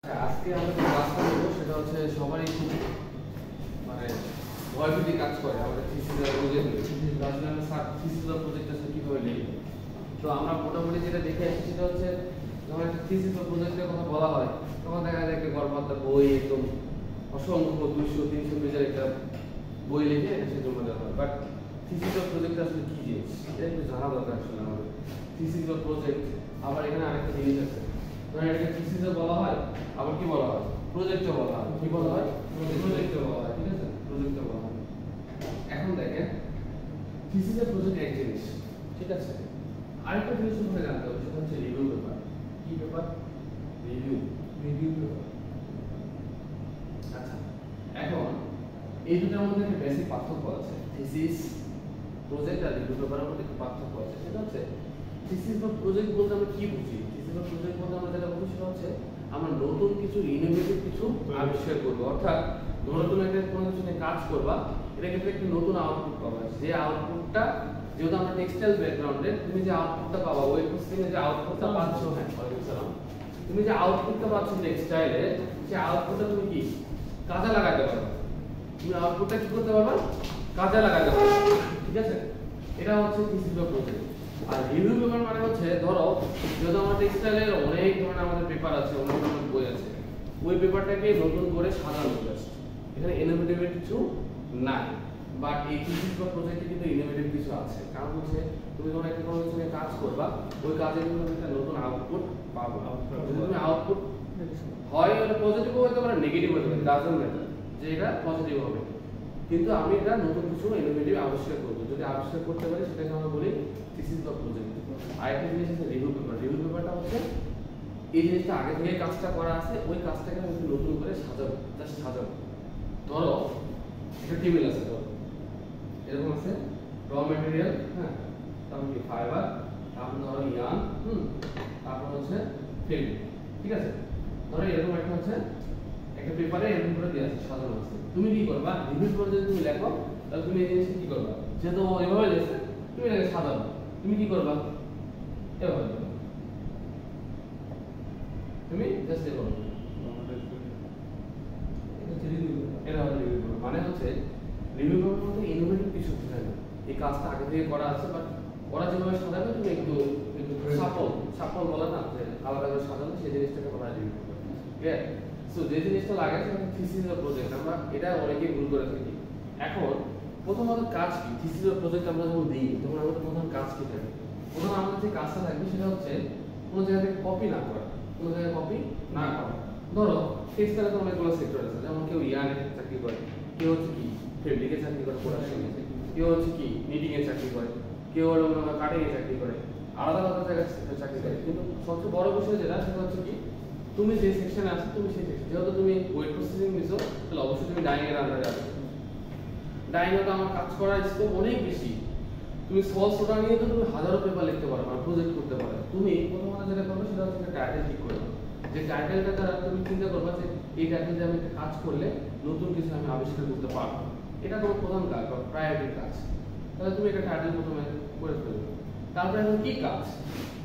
আজকে আমরা যে ক্লাসটা করবো সেটা হচ্ছে সবারই খুব মানে ভয়ভীতি কাজ করে আমাদের থিসিস প্রজেক্ট নিয়ে। আসলে আমরা থিসিস প্রজেক্ট আসলে কিভাবে লিখব, তো আমরা মোটামুটি যেটা দেখে আসছি সেটা হচ্ছে যখন একটা থিসিস প্রজেক্টের কথা বলা হয় তখন দেখা যায় একটা গড়পাতা বই একদম অসংখ্য 200-300 পেজের একটা বই লিখে এটা সে জমা দেওয়া হয়। বাট থিসিস প্রজেক্ট আসলে কি জিনিস এটা একটু জানা দরকার আসলে আমাদের। থিসিস প্রজেক্ট আবার এখানে আরেকটা জিনিস আছে, ধরেন এটাকে থিসিসও বলা হয়, আবার কি বলা হয়, প্রজেক্টও বলা হয়। কি বলা হয়? প্রজেক্টও বলা হয়, ঠিক আছে, প্রজেক্টও বলা হয়। এখন দেখেন থিসিস আর প্রজেক্ট এক জিনিস, ঠিক আছে। আরেকটা জিনিস তোমাকে জানতে হবে, সেটা হচ্ছে রিভিউ পেপার। কি পেপার? Review paper. আচ্ছা, এখন এই দুটোর মধ্যে একটা বেসিক পার্থক্য আছে। থিসিস প্রজেক্ট আর রিভিউ পেপারের মধ্যে একটা পার্থক্য আছে, সেটা হচ্ছে থিসিস বা প্রজেক্ট বলতে আমরা কি বুঝি? থিসিস বা প্রজেক্ট বলতে আমরা যেটা বুঝি সেটা হচ্ছে আমরা নতুন কিছু ইনোভেটিভ কিছু আবিষ্কার করব। অর্থাৎ ধরো তুমি একটা কোনো কিছু নিয়ে কাজ করবা, এটা ক্ষেত্রে একটা নতুন আউটপুট পাবা। যে আউটপুটটা, যেহেতু আমরা টেক্সটাইল ব্যাকগ্রাউন্ডে, তুমি যে আউটপুটটা পাবা ওই কোশ্চেনে যে আউটপুটটা পাচ্ছ, হ্যাঁ ওয়ালাইকুম সালাম, তুমি যে আউটপুটটা পাচ্ছ টেক্সটাইলে, সেই আউটপুটটা তুমি কি কাজে লাগাতে পারবে। তুমি আউটপুটটা কি করতে পারবে? কাজে লাগাতে পারবে, ঠিক আছে। এটা হচ্ছে থিসিস বা প্রজেক্ট। আর রিভিউ পেপার মানে হচ্ছে ধরো যেহেতু আমাদের টেক্সটাইলের অনেক ধরনের আমাদের পেপার আছে, অনেক ধরনের বই আছে, ওই পেপারটাকে নতুন করে সাজানো জাস্ট, এখানে ইনোভেটিভ কিছু নাই। বাট এই থিসিস বা প্রজেক্টে কিন্তু ইনোভেটিভ কিছু আছে। কারণ হচ্ছে তুমি যখন একটা কোনো কিছু নিয়ে কাজ করবা, ওই কাজের জন্য একটা নতুন আউটপুট পাবো। যদি তুমি আউটপুট হয় এটা পজিটিভ হতে পারে, নেগেটিভ হতে পারে, ডাজন্ট ম্যাটার যে এটা পজিটিভ হবে, কিন্তু আমি এটা নতুন কিছু ইনোভেটিভ আবিষ্কার করব। যদি আবিষ্কার করতে পারি সেটাকে আমরা বলি থিসিস বা প্রজেক্ট। আর একটা জিনিস আছে রিভিউ পেপার। রিভিউ পেপারটা হচ্ছে এই জিনিসটা আগে থেকে কাজটা করা আছে, ওই কাজটাকে আমি একটু নতুন করে সাজাবো, জাস্ট সাজাবো। ধরো একটা টেবিল আছে, ধরো এরকম আছে র ম্যাটেরিয়াল, হ্যাঁ, তারপর কি ফাইবার, তারপর ধরো ইয়ার্ন, তারপর হচ্ছে ফিল্ম, ঠিক আছে। ধরো এরকম একটা হচ্ছে একটা পেপারে এরকম করে দেওয়া আছে, সাজানো আছে। তুমি কি করবা? রিভিউ পেপার যদি তুমি লেখো তাহলে তুমি এই জিনিসটা কি করবা? যেহেতু এভাবে লেখছে তুমি এটাকে সাজাবো, তুমি কি করবা? এভাবে করবা, তুমি জাস্ট এভাবে এটা হলো রিভিউ পেপার। মানে হচ্ছে রিভিউ পেপার মধ্যে ইনোভেটিভ কিছু থাকে না, এই কাজটা আগে থেকে করা আছে, বাট ওরা যেভাবে সাজাবে তুমি একটু সাপল বলে না, যে আলাদা করে সাজানো, সেই জিনিসটাকে বলা হয় রিভিউ পেপার, ঠিক আছে। সো যে জিনিসটা লাগে সেটা থিসিস বা প্রজেক্ট, আমরা এটা অনেকেই ভুল করে থাকি। এখন প্রথমত কাজ কি? থিসিস বা প্রজেক্ট আমরা যখন দিই তখন আমাদের প্রধান কাজ কি থাকে? প্রথম আমাদের যে কাজটা থাকবে সেটা হচ্ছে কোনো জায়গা থেকে কপি না করা, কোনো জায়গায় কপি না করা। ধরো টেক্সটাইলে তো অনেকগুলো সেক্টর আছে, যেমন কেউ ইয়ার্নে চাকরি করে, কেউ হচ্ছে কি ফেব্রিকে চাকরি করে, প্রোডাকশনে, কেউ হচ্ছে কি নিটিং এ চাকরি করে, কেউ হলো কাটিং এ চাকরি করে, আলাদা আলাদা জায়গায় চাকরি করে। কিন্তু সবচেয়ে বড় বিষয় যেটা সেটা হচ্ছে কি তুমি যে সেকশনে আছো, তুমি সেই সেকশন, যেহেতু তুমি ওয়েট প্রসেসিং নিছো তাহলে অবশ্যই তুমি ডাইং এর আন্ডারে আছো। ডাইং এ তো আমার কাজ করার স্কোপ অনেক বেশি। তুমি সলস ওটা নিয়ে তো তুমি হাজারো পেপার লিখতে পারো আর প্রজেক্ট করতে পারো। তুমি প্রথমত যেটা করবে সেটা হচ্ছে একটা টাইটেল ঠিক করবে, যে টাইটেলটা দ্বারা তুমি চিন্তা করবে যে এই টাইটেল দিয়ে আমি একটা কাজ করলে নতুন কিছু আমি আবিষ্কার করতে পারবো, এটা তোমার প্রধান কাজ বা প্রায়োরিটি কাজ। তাহলে তুমি একটা টাইটেল প্রথমে করে ফেলবে। তারপরে এখন কি কাজ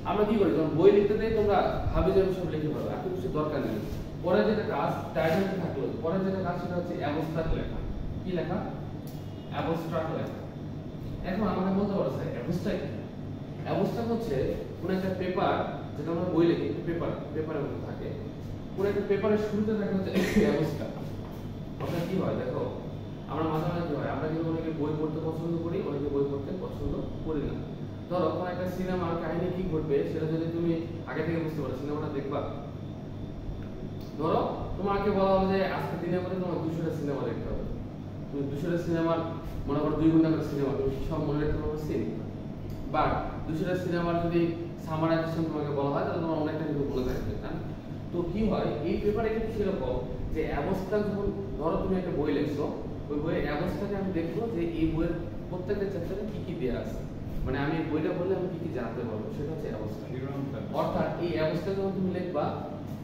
আমরা কি করি? যখন বই লিখতে দেই তোমরা ভাবে যে আমি সব লিখতে পারবো, এত কিছু দরকার নেই। পরে যেটা কাজ টাইটেল থাকলো, পরে যেটা কাজ সেটা হচ্ছে অ্যাবস্ট্রাক্ট লেখা। কি লেখা? অ্যাবস্ট্রাক্ট লেখা। এখন আমাকে বলতে পারো স্যার অ্যাবস্ট্রাক্ট কি? অ্যাবস্ট্রাক্ট হচ্ছে কোনো একটা পেপার, যেটা আমরা বই লিখি পেপারের মধ্যে থাকে, কোনো একটা পেপারের শুরুতে থাকে হচ্ছে অ্যাবস্ট্রাক্ট। অর্থাৎ কি হয় দেখো, আমরা মাঝে মাঝে কি হয়, আমরা কিন্তু অনেকে বই পড়তে পছন্দ করি, অনেকে বই পড়তে পছন্দ করি না। ধরো কোনো একটা সিনেমার কাহিনী কি ঘটবে সেটা যদি তুমি আগে থেকে বুঝতে পারো, সিনেমাটা দেখবা। ধরো তোমাকে বলা হলো যে আজকে দিনের মধ্যে তোমার 200টা সিনেমা দেখতে হবে, তুমি 200টা সিনেমার মনে করো 2 ঘন্টা করে সিনেমা, তুমি সব মনে রাখতে পারবে সিন। বাট 200টা সিনেমার যদি সামারাইজেশন তোমাকে বলা হয় তাহলে তোমার অনেকটা কিন্তু মনে থাকবে, না? তো কি হয় এই পেপারে কিন্তু সেরকম যে অবস্থা, যখন ধরো তুমি একটা বই লিখছো, ওই বইয়ের অবস্থাকে আমি দেখবো যে এই বইয়ের প্রত্যেকটা চ্যাপ্টারে কি কি দেয়া আছে, মানে আমি বইটা পড়লে আমি কি কি জানতে পারবো, সেটা হচ্ছে অবস্থা। অর্থাৎ এই অবস্থা যখন তুমি লিখবা,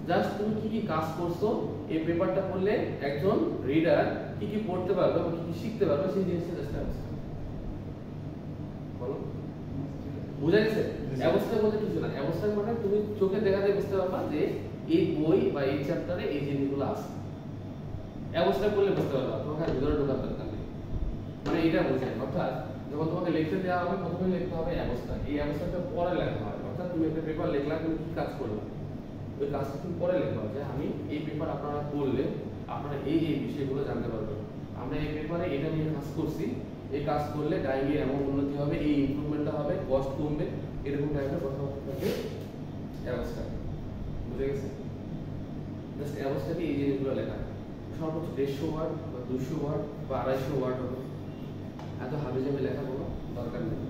জাস্ট তুমি কি কি কাজ করছো এই পেপারটা পড়লে একজন রিডার কি কি পড়তে পারবে বা কি কি শিখতে পারবে, সেই জিনিসটা জাস্ট অবস্থা। বলো বুঝা গেছে? অবস্থা বলতে কিছু না, অবস্থা মানে তুমি চোখে দেখা যায় বুঝতে পারবা যে এই বই বা এই চ্যাপ্টারে এই জিনিসগুলো আছে। অবস্থা করলে বুঝতে পারবা, তোমাকে আর ভিতরে ঢোকার দরকার নেই। মানে এটা বোঝায়, অর্থাৎ যখন তোমাকে লিখতে দেওয়া হবে প্রথমে লিখতে হবে অবস্থা, এই অবস্থাটা পরে লেখা হয়। অর্থাৎ তুমি একটা পেপার লিখলা, তুমি কি কাজ করবে, ওই কাজটা তুমি পরে লিখবা যে আমি এই পেপার আপনারা পড়লে আপনারা এই এই বিষয়গুলো জানতে পারবেন। আমরা এই পেপারে এটা নিয়ে কাজ করছি, এই কাজ করলে ডাইনি এমন উন্নতি হবে, এই ইমপ্রুভমেন্টটা হবে, কস্ট কমবে, এরকম টাইপের কথাবার্তা থাকে অবস্থা। বুঝে গেছে? জাস্ট অবস্থাতে এই জিনিসগুলো লেখা সর্বোচ্চ 150 ওয়ার্ড বা 200 ওয়ার্ড বা 250 ওয়ার্ড হবে। এত হাবি যাবে লেখা কোনো দরকার নেই।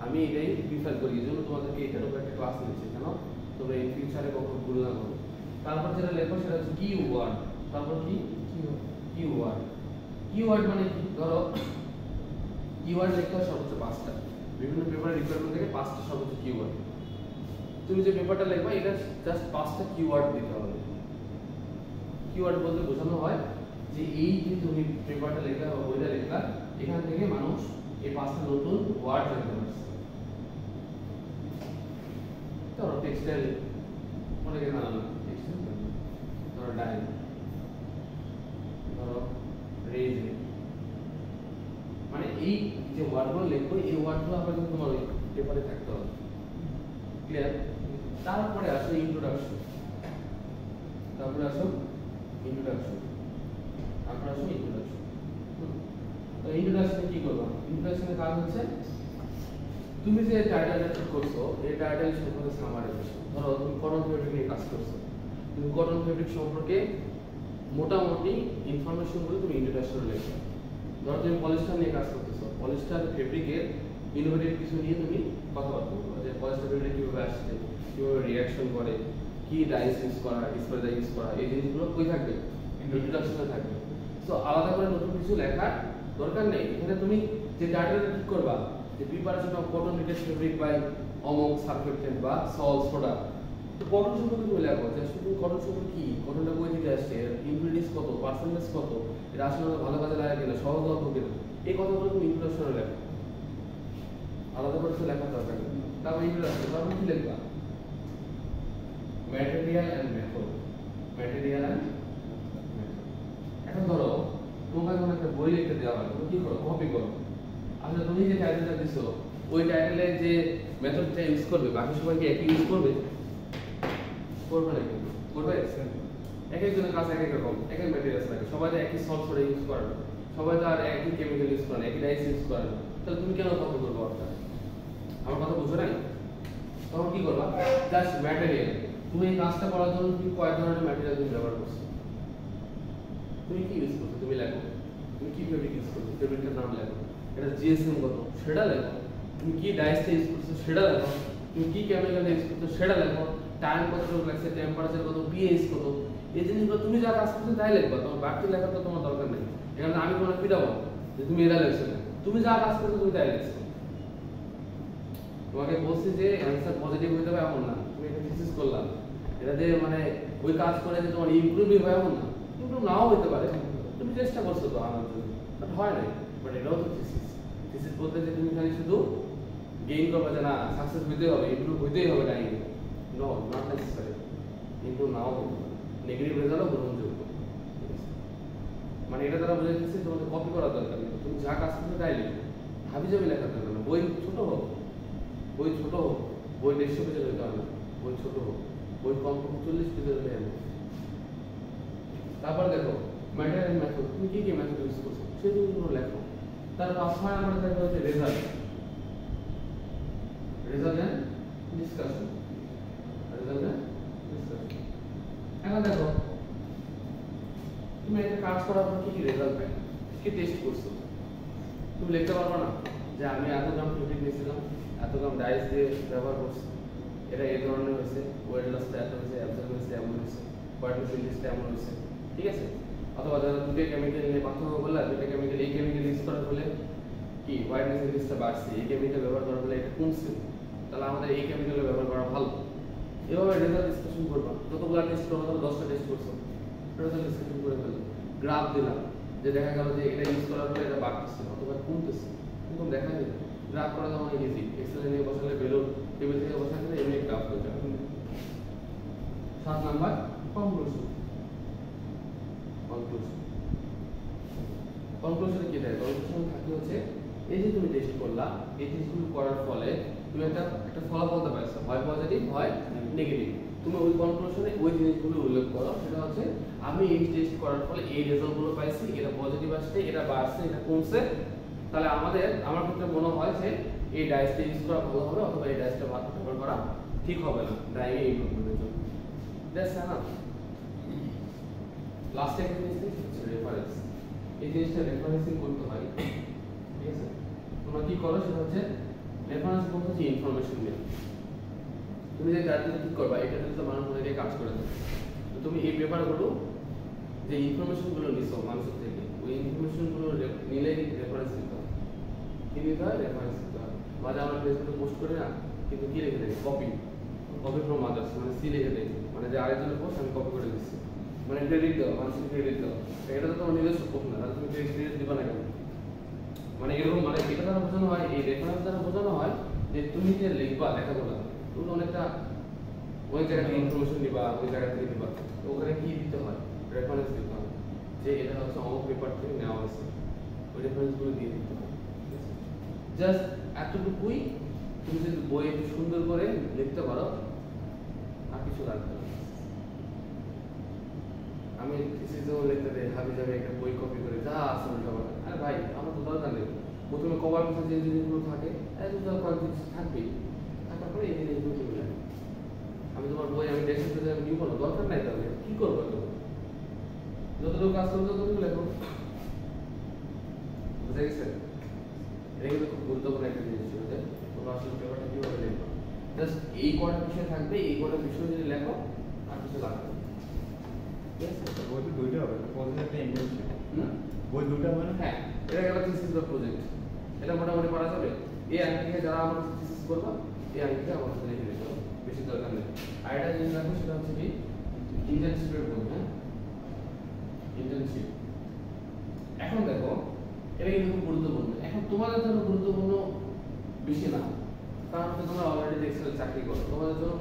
আমি এটাই প্রিফার করি, এই জন্য তোমাদেরকে এটার উপর একটা ক্লাস নিচ্ছি, কেন তোমরা এই ফিউচারে কখনো ভুল না করো। তারপর যেটা লেখো সেটা হচ্ছে কি ওয়ার্ড। তারপর কি কি ওয়ার্ড, কি ওয়ার্ড মানে কি, ধরো কিওয়ার্ড লিখতে হয় সর্বোচ্চ 5টা, বিভিন্ন পেপারের রিকোয়ারমেন্ট থেকে 5টা সর্বোচ্চ কিওয়ার্ড। তুমি যে পেপারটা লিখবা এটা জাস্ট 5টা কিওয়ার্ড দিতে হবে। কিওয়ার্ড বলতে বোঝানো হয় যে এই যে তুমি পেপারটা লিখলা বা বইটা লিখলা, এখান থেকে মানুষ এই 5টা নতুন ওয়ার্ড জানতে পারছে। ধরো টেক্সটাইল, অনেকে জানো না টেক্সটাইল, ধরো ডাইন, ধরো রেজ, মানে এই যে ওয়ার্ডগুলো লিখবো এই ওয়ার্ডগুলো আপনাদের তোমার ওই পেপারে থাকতে হবে। ক্লিয়ার? তারপরে আসো ইন্ট্রোডাকশন, তারপরে আসো ইন্ট্রোডাকশন, তারপরে আসো ইন্ট্রোডাকশন। তো ইন্ট্রোডাকশনে কি করবা? ইন্ট্রোডাকশনের কাজ হচ্ছে তুমি যে টাইটেলটা ঠিক করছো এই টাইটেল সম্পর্কে সামারাইজেশন। ধরো তুমি কটন ফেব্রিক নিয়ে কাজ করছো, তুমি কটন ফেব্রিক সম্পর্কে মোটামুটি ইনফরমেশনগুলো তুমি ইন্ট্রোডাকশনে লিখবে। ধরো তুমি পলিস্টার নিয়ে কাজ করতেছো, পলিস্টার ফেব্রিকের ইনোভেটিভ কিছু নিয়ে তুমি কথাবার্তা বলবো, যে পলিস্টার ফেব্রিক কিভাবে আসছে, কিভাবে রিঅ্যাকশন করে, কি ডাইস ইউজ করা, স্প্রে ইউজ করা, এই জিনিসগুলো কই থাকবে? ইন্ট্রোডাকশনে থাকবে। সো আলাদা করে নতুন কিছু লেখার দরকার নেই। এখানে তুমি যে টাইটেলটা ঠিক করবা যে preparation of cotton retail fabric by among surfactant বা সল সোডা, তো কটন সম্পর্কে তুমি লেখো যে শুধু কটন সম্পর্কে কি, কটনটা কই থেকে আসছে, ইনগ্রেডিয়েন্টস কত, পার্সেন্টেজ কত, এটা আসলে ভালো কাজে লাগে কিনা, সহজ অল্প কিনা, এই কথাগুলো তুমি ইন্ট্রোডাকশনে লেখো। আলাদা করে তো লেখার দরকার নেই। তারপর ইন্ট্রোডাকশন, তারপর কি লিখবা? Material and method, material and method. এখন ধরো তোমাকে যখন একটা বই লিখতে দেওয়া হয় তুমি কি করো? কপি করো। আসলে তুমি যে টাইটেলটা দিছো ওই টাইটেলে যে মেথডটা ইউজ করবে বাকি সবাই কি একই ইউজ করবে? করবে না, কিন্তু করবে। এক একজনের কাছে এক এক রকম, এক এক ম্যাটেরিয়ালস লাগে, সবাই তো একই সল্ট সোডা ইউজ করে না, সবাই তো আর একই কেমিক্যাল ইউজ করে না, একই ডাইস ইউজ করে না। তাহলে তুমি কেন কপি করবে অর্থাৎ? আমার কথা বুঝো নাই? তখন কি করবা? জাস্ট ম্যাটেরিয়াল, তুমি এই কাজটা করার জন্য তুমি কয় ধরনের ম্যাটেরিয়াল তুমি ব্যবহার করছো, তুমি কি ইউজ করছো তুমি লেখো। তুমি কি ফেব্রিক ইউজ করছো, ফেব্রিকের নাম লেখো, এটা জিএসএম কত সেটা লেখো, তুমি কি ডাইসটা ইউজ করছো সেটা লেখো, তুমি কি কেমিক্যাল ইউজ করছো সেটা লেখো, টাইম কত লাগছে, টেম্পারেচার কত, পিএইচ কত, এই জিনিসগুলো তুমি যা কাজ করছো তাই লিখবা। তোমার বাড়তি লেখার তো তোমার দরকার নেই। এখানে আমি কোনো পিটাবো যে তুমি এটা লিখছো না, তুমি যা কাজ করছো তুমি তাই লিখছো। তোমাকে বলছি যে অ্যানসার পজিটিভ হইতে হবে এমন না, তুমি একটা থিসিস করলাম এটা দিয়ে মানে ওই কাজ করে যে তোমার ইমপ্রুভ হবে এমন না, ইমপ্রুভ নাও হইতে পারে, তুমি চেষ্টা করছো তো আনার জন্য, বাট হয় নাই। বাট এটাও তো থিসিস। থিসিস বলতে যে তুমি খালি শুধু গেইন করবে যে না সাকসেস হইতেই হবে, ইমপ্রুভ হইতেই হবে, নাই নো, নট নেসেসারি। ইমপ্রুভ নাও হতে পারে, নেগেটিভ রেজাল্টও গ্রহণযোগ্য। মানে এটা তারা বুঝে দিচ্ছে তোমাদের কপি করার দরকার নেই, তুমি যা কাজ করছো তাই লিখবে, হাবি যাবি লেখার দরকার নেই। বই ছোট হোক, বই ছোট হোক, বই 150 পেজের হইতে হবে, বই ছোট হোক, বই কমপক্ষে 40 পেজের হলে হবে। তারপর দেখো ম্যাটেরিয়াল মেথড, তুমি কি কি মেথড ইউজ করছো সেগুলো লেখো। তার 5 নাম্বার থাকবে হচ্ছে result, result and discussion, result and discussion. এখন দেখো তুমি একটা কাজ করার পর কি কি রেজাল্ট পাই, কি টেস্ট করছো, তুমি লিখতে পারবে না যে আমি এত গ্রাম ফেব্রিক নিয়েছিলাম, এত গ্রাম ডাইস দিয়ে ব্যবহার করছি, এটা এই ধরনের হয়েছে, ওয়েট লসটা এত হয়েছে, অ্যাবজর্ব হয়েছে এমন হয়েছে, হোয়াইটনেস ইন্ডেক্সটা এমন হয়েছে, ঠিক আছে। অথবা যারা দুটো কেমিক্যাল নিয়ে পার্থক্য করলে, দুটো কেমিক্যাল এই কেমিক্যাল ইউজ করার ফলে কি হোয়াইটনেস ইন্ডেক্সটা বাড়ছে, এই কেমিক্যাল ব্যবহার করার ফলে এটা কমছে, তাহলে আমাদের এই কেমিক্যাল ব্যবহার করা ভালো। এভাবে রেজাল্ট ডিসকাশন করবা, যতগুলো টেস্ট করবো তাহলে 10টা টেস্ট করছো, রেজাল্ট ডিসকাশন করে ফেলো। গ্রাফ দিলাম যে দেখা গেল যে এটা ইউজ করার পরে এটা বাড়তেছে অথবা কমতেছে, এরকম দেখা যায়। গ্রাফ করা তো অনেক ইজি, এক্সেল নিয়ে বসালে বেলুন টেবিল থেকে বসালে এমনি গ্রাফ হয়ে যাবে। 7 নাম্বার কনক্লুশন। কনক্লুশনে কি থাকে? কনক্লুশন থাকে হচ্ছে এই যে তুমি টেস্ট করলা, এই টেস্টগুলো করার ফলে তুমি একটা ফলাফল পাইছো, হয় পজিটিভ হয় নেগেটিভ। তুমি ওই কনক্লুশনে ওই জিনিসগুলো উল্লেখ করো, সেটা হচ্ছে আমি এই টেস্ট করার ফলে এই রেজাল্টগুলো পাইছি, এটা পজিটিভ আসছে, এটা বাড়ছে, এটা কমছে। তাহলে আমার ক্ষেত্রে মনে হয় যে এই ডাইসটা ইউজ করা ভালো হবে, অথবা এই ডাইসটা ব্যবহার করা ঠিক হবে না ডাইং ইমপ্রুভমেন্টের জন্য। That's enough. লাস্টে একটা জিনিস হচ্ছে রেফারেন্স। এই জিনিসটা রেফারেন্সিং করতে হয়, ঠিক আছে? তোমরা কি করো সেটা হচ্ছে রেফারেন্স বলতে হচ্ছে ইনফরমেশন নিয়ে। তুমি যে গাড়িটা ঠিক করবা, এটা তো মানুষ অনেকে কাজ করে দেবে। তো তুমি এই পেপারগুলো যে ইনফরমেশনগুলো নিছো মানুষের থেকে, ওই ইনফরমেশনগুলো নিলে রেফারেন্স দিতে হয়। কি দিতে হয়? রেফারেন্স দিতে হয়। মাঝে আমরা ফেসবুকে পোস্ট করি না, কিন্তু কি লিখে দেয়? কপি ফ্রম আদার্স, মানে সি লিখে দেয়, মানে যে আরেকজনের পোস্ট আমি কপি করে দিচ্ছি, মানে ক্রেডিট দেওয়া, মানুষকে ক্রেডিট দেওয়া। এটা তো তোমার নিজস্ব পোস্ট না, তাহলে তুমি ক্রেডিট দিবা না কেন? মানে এরকম, মানে এটা দ্বারা বোঝানো হয়, এই রেফারেন্স দ্বারা বোঝানো হয় যে তুমি যে লিখবা লেখাগুলো, তুমি অনেকটা ওই জায়গা থেকে ইনফরমেশন নিবা, ওই জায়গা থেকে নিবা, তো ওখানে কি দিতে হয়? রেফারেন্স দিতে হয়, যে এটা হচ্ছে অমুক পেপার থেকে নেওয়া হয়েছে, ওই রেফারেন্সগুলো দিয়ে দিতে হয়। জাস্ট এতটুকুই। তুমি যদি বই একটু সুন্দর করে লিখতে পারো, আর কিছু লাগবে না। আমি থিসিসও লিখতে দেই, হাবি যাবে একটা বই কপি করে যা আছে উল্টা পাল্টা। আরে ভাই, আমার তো দরকার নেই। প্রথমে কভার পিছনে যে জিনিসগুলো থাকে, এগুলো কয়েকদিন থাকবেই, থাকার পরে এই জিনিসগুলো তুমি লেখো। আমি তোমার বই আমি দেখতে চাই, আমি নিব না, দরকার নাই। তাহলে কি করবো? যতটুকু কাজ করবো ততটুকু লেখো। বুঝে গেছে? এটা কিন্তু খুব গুরুত্বপূর্ণ একটা জিনিস ছিল যে তোমরা আসলে পেপারটা কিভাবে লিখবো। জাস্ট এই কটা বিষয় থাকবে, এই কটা বিষয় যদি লেখো, আর কিছু লাগবে না। বই তো দুইটা হবে, প্রজেক্ট একটা ইন্টার্নশিপ। বই দুটো মানে? হ্যাঁ, এটা গেল থিসিস বা প্রজেক্ট। এটা মোটামুটি করা যাবে। এই আগে থেকে যারা আমার থিসিস করবা, এই আগে থেকে আমার সাথে লিখে নিতে হবে, বেশি দরকার নেই। আর এটা জিনিস রাখবো, সেটা হচ্ছে কি ইন্টার্নশিপের বই। হ্যাঁ, ইন্টার্নশিপ। এখন দেখো, এটা কিন্তু খুব গুরুত্বপূর্ণ। এখন তোমাদের জন্য গুরুত্বপূর্ণ বেশি না, কারণ হচ্ছে তোমরা অলরেডি দেখছো চাকরি করো, তোমাদের জন্য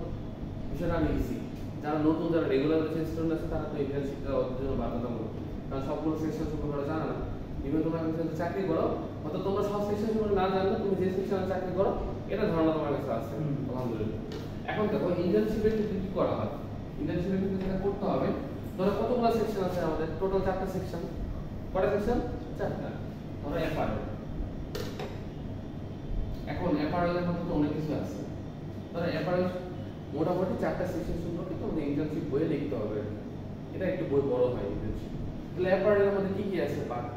বিষয়টা আমি ইজি। যারা নতুন, যারা রেগুলার স্টুডেন্ট আছে, তারা তো ইন্টার্নশিপটা ওদের জন্য বাধ্যতামূলক, কারণ সবগুলো সেকশন সম্পর্কে জানা না। ইভেন তোমরা চাকরি করো, হয়তো তোমরা সব সেকশন সম্পর্কে না জানলে, তুমি যে সেকশনে চাকরি করো এটা ধারণা তোমার কাছে আছে, আলহামদুলিল্লাহ। এখন দেখো ইন্টার্নশিপের ক্ষেত্রে কি করা হয়। ইন্টার্নশিপের ক্ষেত্রে যেটা করতে হবে, ধরো কতগুলো সেকশন আছে আমাদের, টোটাল 4টা সেকশন। কয়টা সেকশন? 4টা। ধরো অ্যাপারেল। এখন অ্যাপারেলের মধ্যে তো অনেক কিছু আছে। ধরো অ্যাপারেল মোটামুটি 4টা সেকশন সম্পর্কে তোমাদের ইন্টার্নশিপ বইয়ে লিখতে হবে। এটা একটু বই বড় হয় ইন্টার্নশিপ। তাহলে অ্যাপারেলের মধ্যে কি কি আছে পার্ট?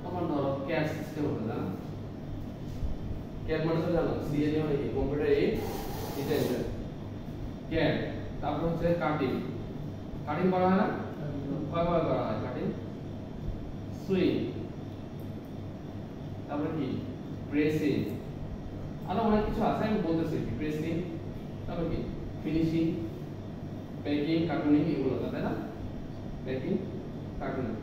তোমার ধরো ক্যাড সিস্টেম হতে জানো, ক্যাড মানে তো জানো, সিএডি মানে কি? Computer aid design. ক্যাড, তারপর হচ্ছে কাটিং। কাটিং করা হয় না? কয়ভাবে করা হয় কাটিং? সুইং, তারপর কি প্রেসিং, আরো অনেক কিছু আছে, আমি বলতেছি। প্রেসিং, তারপর কি ফিনিশিং, প্যাকিং, কার্টুনিং, এগুলো তাই না? প্যাকিং, কার্টুনিং,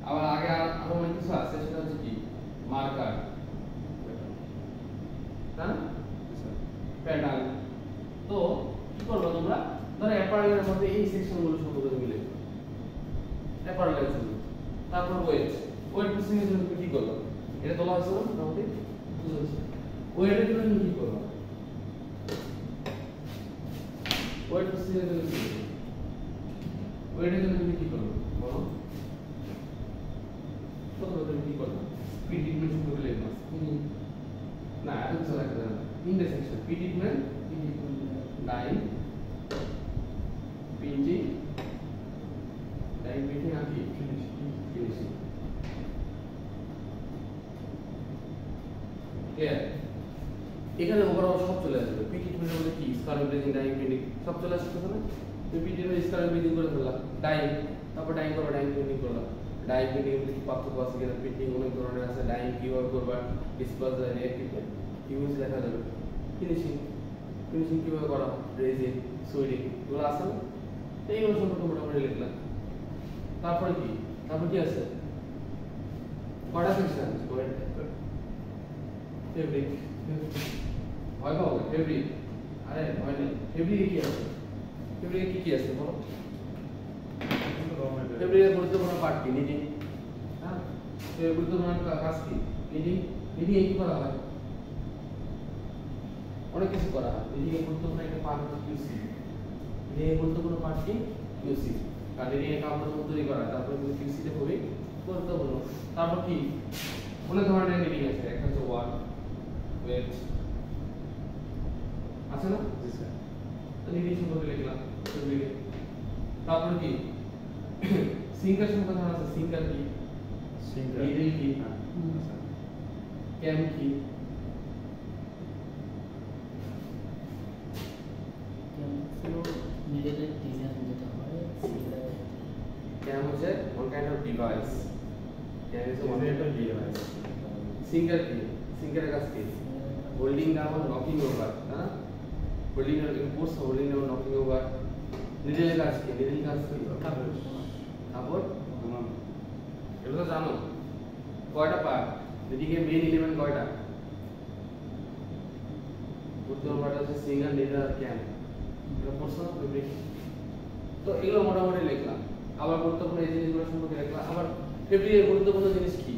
আবার আগে আরো অনেক কিছু আছে, সেটা হচ্ছে কি মার্কার, তাই না? প্যাটার্ন। তো কি করবো তোমরা, ধরো অ্যাপারেলের মধ্যে এই সেকশনগুলো সম্পর্কে তুমি লিখবে অ্যাপারেলের জন্য। তারপর ওয়েট, ওয়েট প্রসেসিং এর জন্য তুমি কি করবে? এটা তোলা হয়েছে না মোটামুটি? ওয়েটের জন্য তুমি কি করবে? ওয়েট প্রসেসিং এর জন্য কি করবে? ওয়েটের জন্য তুমি কি করবে বলো? প্রথমে তুমি কি করবে? স্পিড ট্রিটমেন্ট সম্পর্কে লিখবে না, এত কিছু লাগবে না। তিনটে section: speed treatment, dyeing, printing, dyeing printing আর কি ফিনিশিং। এখানে ওভারঅল সব চলে আসবে। স্পিড ট্রিটমেন্টের মধ্যে কি স্কার ব্লেজিং, ডাইং প্রিন্টিং সব চলে আসবে না? তুমি স্পিড ট্রিটমেন্ট স্কার ব্লেজিং করে ফেললা, ডাইং, তারপর ডাইং করবা, ডাইং প্রিন্টিং করলা। ডাইং প্রিন্টিং এর কি পার্থক্য আছে কিনা, প্রিন্টিং অনেক ধরনের আছে, ডাইং কিভাবে করবা, ডিসপ্লাস রিঅ্যাক্টিভ ইউজ লেখা যাবে। ফিনিশিং, ফিনিশিং কিভাবে করা, রেজিন, সুইডিং, এগুলো আছে না? এইগুলো সম্পর্কে মোটামুটি লিখলাম। তারপরে কি, তারপর কি আছে? কয়টা সেকশন? ফেব্রিক, ভয় পাবো ফেব্রিক, আরে ভয় নেই, ফেব্রিকে কি আছে? ফেব্রিকে কি আছে বলো? ফেব্রিকের গুরুত্বপূর্ণ পার্ট কি? নিডিং। হ্যাঁ, ফেব্রিকের গুরুত্বপূর্ণ কাজ কি? নিডিং। নিডিং কি করা হয়? অনেক কিছু করা হয়। নিডিং এর গুরুত্বপূর্ণ একটা পার্ট হচ্ছে কিউসি। নিডিং এর গুরুত্বপূর্ণ পার্ট কি? কিউসি। কারণ নিডিং এর কাপড় তৈরি করা, তারপরে কিউসিটা খুবই গুরুত্বপূর্ণ। তারপর কি? অনেক ধরনের নিডিং আছে। একটা হচ্ছে ওয়ার্ক, ওয়েট, আছে না? জি স্যার। তো নিডিং সম্পর্কে লিখলাম ফেব্রিকে। তারপর কি? সিঙ্কার সম্পর্কে আছে। সিঙ্কার কি? সিঙ্গার নিডিল কি? হ্যাঁ স্যার। ক্যাম কি? নিডলের ডিজাইন যেটা হয় সেটা ক্যাম হচ্ছে one kind of device. Cam is one kind of device. Device. Sinker কি? সিঙ্কারের কাজ কি? হোল্ডিং ডাউন, নকিং ওভার, হ্যাঁ? Holding down imports, holding down, knocking over. নিডলের কাজ কি? নিডল কাজ কি? কাপড় এগুলো তো জানো। কয়টা পার্ট? এদিকে মেইন এলিমেন্ট কয়টা? গুরুত্বপূর্ণ পার্ট আছে সিঙ্গার, নিডল আর ক্যাম। এটা পড়ছো না ফেব্রিক? তো এগুলো মোটামুটি লিখলাম। আবার গুরুত্বপূর্ণ এই জিনিসগুলো সম্পর্কে লিখলাম। আবার ফেব্রিকের গুরুত্বপূর্ণ জিনিস কি?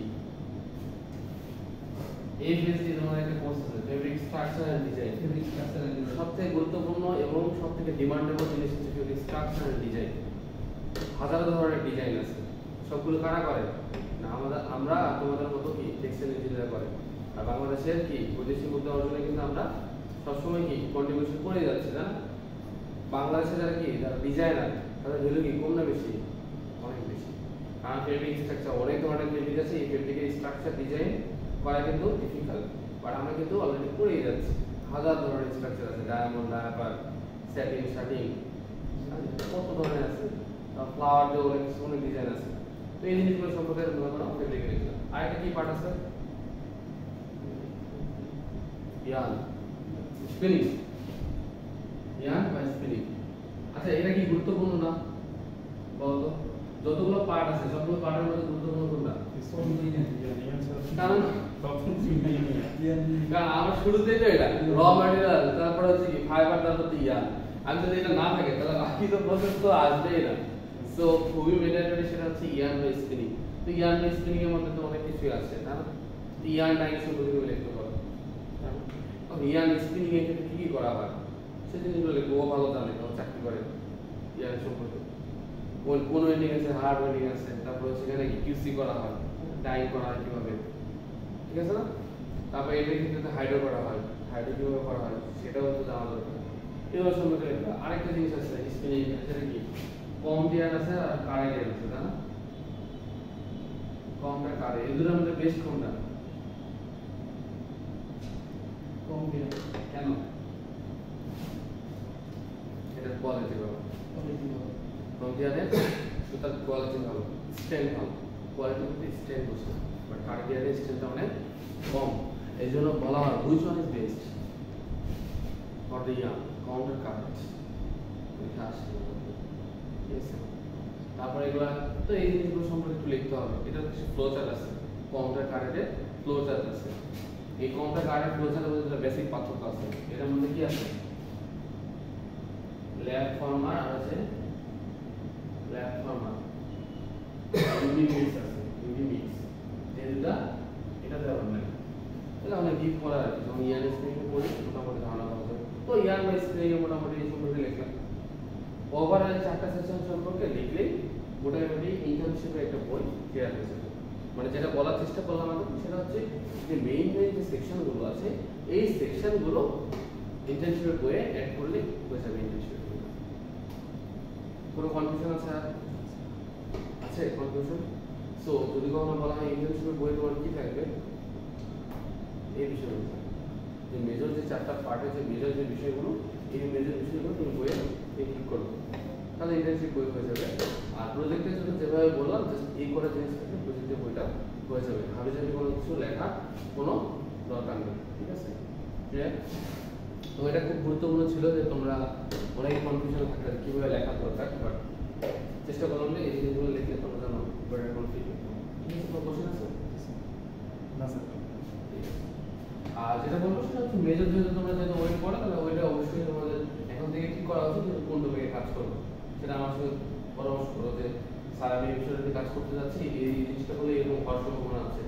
এফএসডি নামের একটা কোর্স আছে, fabric structure and design. Fabric structure and design সবথেকে গুরুত্বপূর্ণ এবং সবথেকে ডিমান্ডেবল জিনিস হচ্ছে ফেব্রিক স্ট্রাকচার এন্ড ডিজাইন। হাজার ধরনের ডিজাইন আছে, সবগুলো কারা করে না? আমরা তোমাদের মতো কি টেক্সটাইল ইঞ্জিনিয়ার করে। আর বাংলাদেশের কি বৈদেশিক মুদ্রা অর্জনে কিন্তু আমরা সবসময় কি কন্ট্রিবিউশন করে যাচ্ছি না? বাংলাদেশে যারা কি যারা ডিজাইনার তাদের ভ্যালু কি কম না বেশি? অনেক বেশি। কারণ ফেব্রিক স্ট্রাকচার অনেক ধরনের ফেব্রিক আছে, এই ফেব্রিকের স্ট্রাকচার ডিজাইন করা কিন্তু ডিফিকাল্ট, বাট আমরা কিন্তু অলরেডি করেই যাচ্ছি। হাজার ধরনের স্ট্রাকচার আছে, ডায়মন্ড, ডায়াপার, স্যাটিন, শাটিং, কত ধরনের আছে, ফ্লাওয়ার দিয়ে অনেক ডিজাইন আছে। তো এই জিনিসগুলো সম্পর্কে আমরা ফেব্রিক লিখলাম। আরেকটা কি পার্ট আছে? Yarn, spinning. ইয়ার্ন বা স্পিনিং। আচ্ছা এটা কি গুরুত্বপূর্ণ না বলতো? যতগুলো পার্ট আছে সবগুলো পার্টের মধ্যে গুরুত্বপূর্ণ কোনটা? কারণ আমার শুরুতেই তো এটা র ম্যাটেরিয়াল, তারপর হচ্ছে কি ফাইবার, তারপর তো ইয়ার্ন। আমি যদি এটা না থাকে তাহলে বাকি তো প্রসেস তো আসবেই না। সো খুবই ম্যান্ডেটরি সেটা হচ্ছে ইয়ার্ন বা স্পিনিং। তো ইয়ার্ন বা স্পিনিং এর মধ্যে তো অনেক কিছুই আছে, তাই না? ইয়ার্ন ডাইং সম্পর্কে লিখতে পারো। ইয়ার্ন স্পিনিং এর ক্ষেত্রে কি কি করা হয় সেই জিনিসগুলো লিখবো। ও ভালো জানে, ও চাকরি করে ইয়ার্ন সম্পর্কে। কোন ওয়েল্ডিং আছে, হার্ড ওয়েল্ডিং আছে, তারপর সেখানে কি কিউসি করা হয়, ডাইং করা হয় কিভাবে, ঠিক আছে না? তারপর এটার ক্ষেত্রে হাইড্রো করা হয়, হাইড্রো কিভাবে করা হয় সেটাও তো জানা দরকার। এগুলো সম্পর্কে লিখবা। আরেকটা জিনিস আছে স্পিনিং, সেটা কি কম ডিয়ার আছে আর কারে ডিয়ার আছে, তাই না? কমটা কারে, এই দুটোর মধ্যে বেস্ট কোনটা? কম দিয়ে কেন? এটা কোয়ালিটি ভালো। কোয়ালিটি ভালো কম ডিয়ারে সুতার কোয়ালিটি ভালো, স্ট্রেন্থ ভালো। কোয়ালিটি কিন্তু স্ট্রেন্থ বসে, বাট কারে ডিয়ারে স্ট্রেন্থটা অনেক কম। এই জন্য বলা হয় which one is best for the young, counter current. এটা আসে, ঠিক আছে? তারপরে এগুলা তো এই জিনিসগুলো সম্পর্কে একটু লিখতে হবে। এটা কিছু ফ্লো চার্ট আছে, কাউন্টার কারেন্টের ফ্লো চার্ট আছে। এই কাউন্টার কারেন্ট ফ্লো চার্টের মধ্যে বেসিক পার্থক্য আছে। এটার মধ্যে কি আছে? ল্যাব ফর্মার আর আছে ল্যাব ফর্মার, ইউনি মিক্স আছে, ইউনি মিক্স। এই দুটা এটা দেওয়া হয়। তাহলে অনেক ডিপ করা আছে, যখন ইয়ার স্প্রিং এ পড়ি মোটামুটি ধারণা পাওয়া যাবে। তো ইয়ার বা স্প্রিং এ মোটামুটি এই সম্পর্কে লিখলাম। ওভারঅল চারটা সেকশন সম্পর্কে লিখলেই মোটামুটি ইন্টার্নশিপের একটা বই ক্লিয়ার হয়ে যাবে। মানে যেটা বলার চেষ্টা করলাম আমি, সেটা হচ্ছে যে মেইন যে সেকশনগুলো আছে এই সেকশনগুলো ইন্টার্নশিপের বইয়ে অ্যাড করলে হয়ে যাবে ইন্টার্নশিপের বই। কোনো কনফিউশন আছে? আছে কনফিউশন? সো যদি কখনো বলা হয় ইন্টার্নশিপের বই তোমার কি থাকবে, এই বিষয়গুলো যে মেজর যে চারটা পার্ট আছে, মেজর যে বিষয়গুলো, এই মেজর বিষয়গুলো তুমি বইয়ে ঠিক করো, তাহলে ইন্টার্নশিপ বই হয়ে যাবে। আর প্রজেক্টের জন্য যেভাবে বললাম জাস্ট এই কটা জিনিস থাকলে প্রজেক্টের বইটা হয়ে যাবে। ভাবে যদি কোনো কিছু লেখা কোনো দরকার নেই, ঠিক আছে? ক্লিয়ার? তো এটা খুব গুরুত্বপূর্ণ ছিল যে তোমরা অনেক কনফিউশন থাকলে কীভাবে লেখা দরকার, বাট চেষ্টা করলে এই জিনিসগুলো লিখলে তোমরা জানো বেটার কনফিউশন। ঠিক আছে? কোনো কোশ্চেন আছে? না স্যার। আর যেটা বলবো সেটা হচ্ছে মেজর যেহেতু তোমরা যেহেতু ওয়েট করো তাহলে ওইটা অবশ্যই তোমাদের এখন থেকে ঠিক করা উচিত যে কোন ডোমেইনে কাজ করবো সেটা আমার সাথে পরামর্শ করো যে স্যার আমি এই বিষয়টাতে কাজ করতে যাচ্ছি এই জিনিসটা হলে এরকম হওয়ার সম্ভাবনা আছে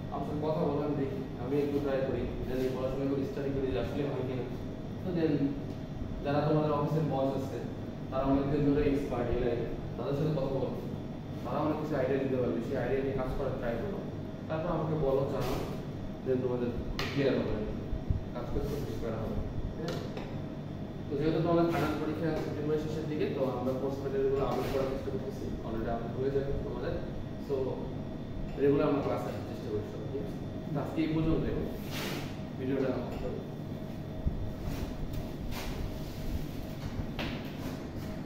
আমার সাথে কথা বলো আমি দেখি আমি একটু ট্রাই করি দেন এই পড়াশোনা করে স্টাডি করি যে আসলে হয় কিনা তো দেন যারা তোমাদের অফিসের বস আছে তারা অনেকদিন ধরে এক্সপার্ট এই লাইনে তাদের সাথে কথা বলো তারা অনেক কিছু আইডিয়া দিতে পারবে সেই আইডিয়া নিয়ে কাজ করার ট্রাই করো তারপর আমাকে বলো জানাও দেন তোমাদের ক্লিয়ার হবে কাজ করতে শেষ করা হবে হ্যাঁ তো যেহেতু তোমাদের ফাইনাল পরীক্ষা সেপ্টেম্বরের শেষের দিকে তো আমরা কোর্স ম্যাটেরিয়ালগুলো আপলোড করার চেষ্টা করতেছি অলরেডি আপলোড হয়ে যাবে তোমাদের সো রেগুলার আমরা ক্লাস আসার চেষ্টা করছি ঠিক আছে তো আজকে এই পর্যন্ত ভিডিওটা